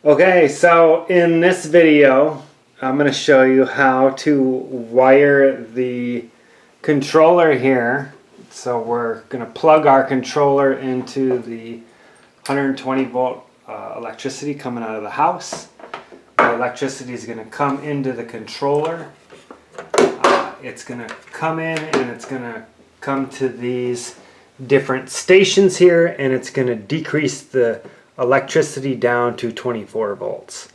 Okay, so in this video, I'm going to show you how to wire the controller here. So we're going to plug our controller into the 120 volt electricity coming out of the house. The electricity is going to come into the controller. It's going to come in and it's going to come to these different stations here, and it's going to decrease the electricity down to 24 volts.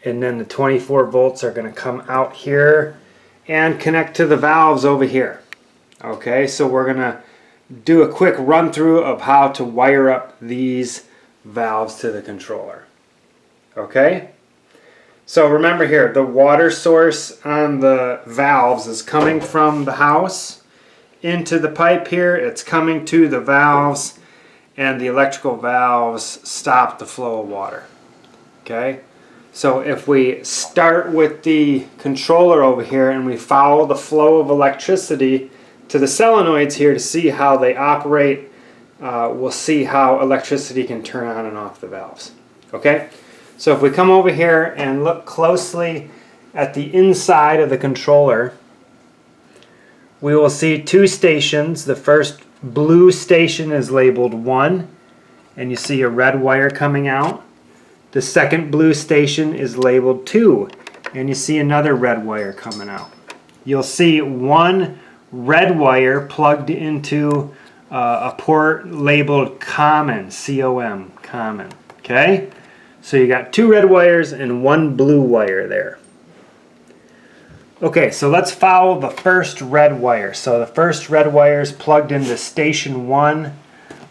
And then the 24 volts are going to come out here and connect to the valves over here. Okay, so we're going to do a quick run through of how to wire up these valves to the controller. Okay, so remember here, the water source on the valves is coming from the house into the pipe here. It's coming to the valves, and the electrical valves stop the flow of water. Okay, so if we start with the controller over here and we follow the flow of electricity to the solenoids here to see how they operate, we'll see how electricity can turn on and off the valves. Okay, so if we come over here and look closely at the inside of the controller, we will see two stations. The first blue station is labeled 1, and you see a red wire coming out. The second blue station is labeled 2, and you see another red wire coming out. You'll see one red wire plugged into a port labeled common, C-O-M, common. Okay? So you got two red wires and one blue wire there. Okay, so let's follow the first red wire. So the first red wire is plugged into station 1.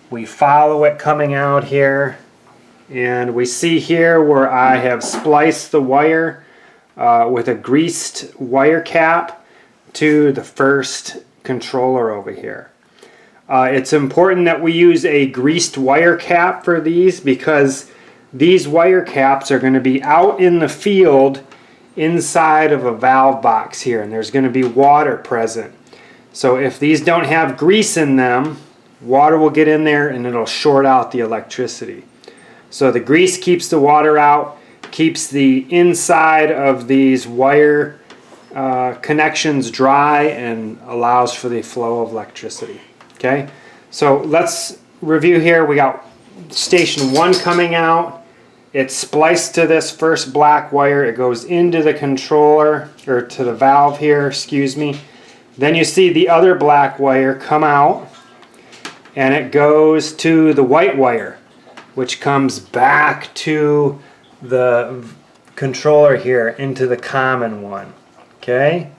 We follow it coming out here, and we see here where I have spliced the wire with a greased wire cap to the first controller over here. It's important that we use a greased wire cap for these, because these wire caps are going to be out in the field inside of a valve box here, and there's going to be water present. So if these don't have grease in them, water will get in there and it'll short out the electricity. So the grease keeps the water out, keeps the inside of these wire connections dry, and allows for the flow of electricity. Okay, so let's review here. We got station 1 coming out. It's spliced to this first black wire. It goes into the controller, or to the valve here, excuse me. Then you see the other black wire come out, and it goes to the white wire, which comes back to the controller here into the common one. Okay?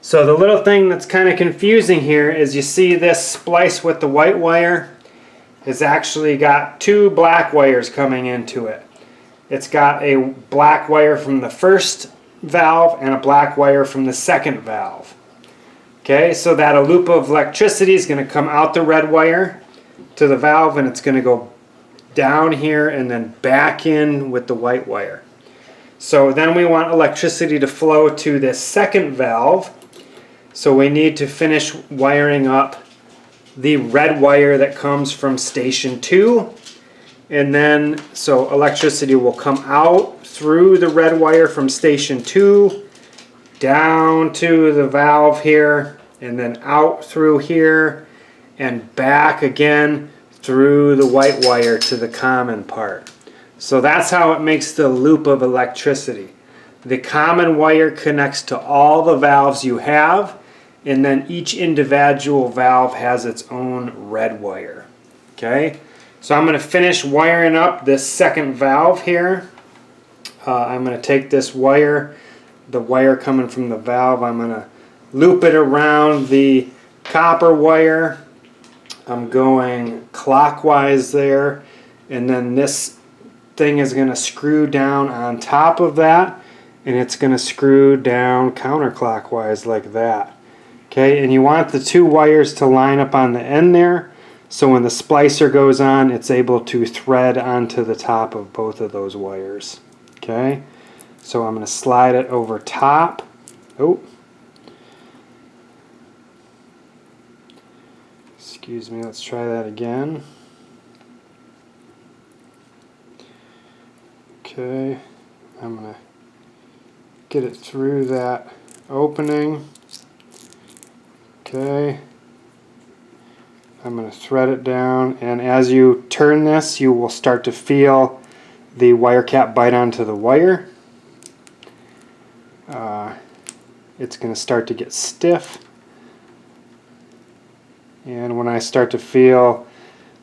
So the little thing that's kind of confusing here is you see this splice with the white wire has actually got two black wires coming into it. It's got a black wire from the first valve and a black wire from the second valve. Okay, so that a loop of electricity is going to come out the red wire to the valve, and it's going to go down here and then back in with the white wire. So then we want electricity to flow to this second valve. So we need to finish wiring up the red wire that comes from station 2. And then, so electricity will come out through the red wire from station 2, down to the valve here, and then out through here, and back again through the white wire to the common part. So that's how it makes the loop of electricity. The common wire connects to all the valves you have, and then each individual valve has its own red wire. Okay? So I'm going to finish wiring up this second valve here. I'm going to take this wire, the wire coming from the valve, I'm going to loop it around the copper wire. I'm going clockwise there, and then this thing is going to screw down on top of that, and it's going to screw down counterclockwise like that. Okay, and you want the two wires to line up on the end there, so when the splicer goes on, it's able to thread onto the top of both of those wires. Okay, so I'm going to slide it over top. Oh, excuse me, let's try that again. Okay, I'm going to get it through that opening. Okay, I'm going to thread it down, and as you turn this, you will start to feel the wire cap bite onto the wire. It's going to start to get stiff, and when I start to feel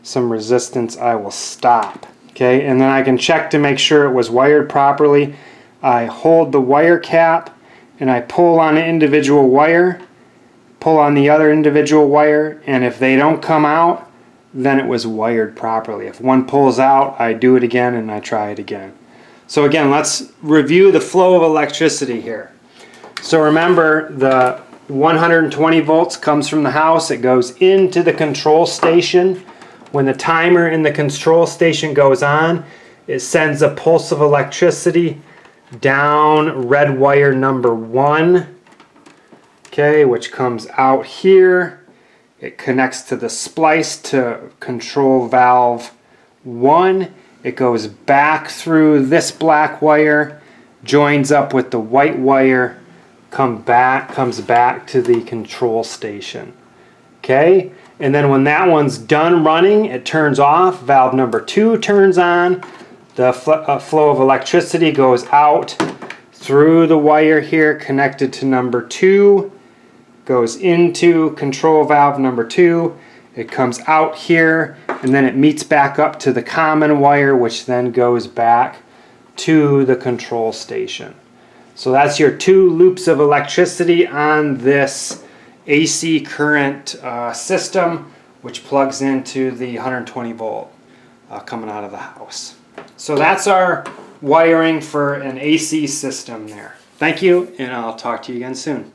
some resistance, I will stop. Okay, and then I can check to make sure it was wired properly. I hold the wire cap and I pull on an individual wire, pull on the other individual wire, and if they don't come out, then it was wired properly. If one pulls out, I do it again and I try it again. So again, let's review the flow of electricity here. So remember, the 120 volts comes from the house. It goes into the control station. When the timer in the control station goes on, it sends a pulse of electricity down red wire number 1, okay, which comes out here. It connects to the splice to control valve 1. It goes back through this black wire, joins up with the white wire, comes back to the control station. Okay, and then when that one's done running, it turns off. Valve number 2 turns on. The flow of electricity goes out through the wire here connected to number 2, goes into control valve number 2. It comes out here, and then it meets back up to the common wire, which then goes back to the control station. So that's your 2 loops of electricity on this AC current system, which plugs into the 120 volt coming out of the house. So that's our wiring for an AC system there. Thank you, and I'll talk to you again soon.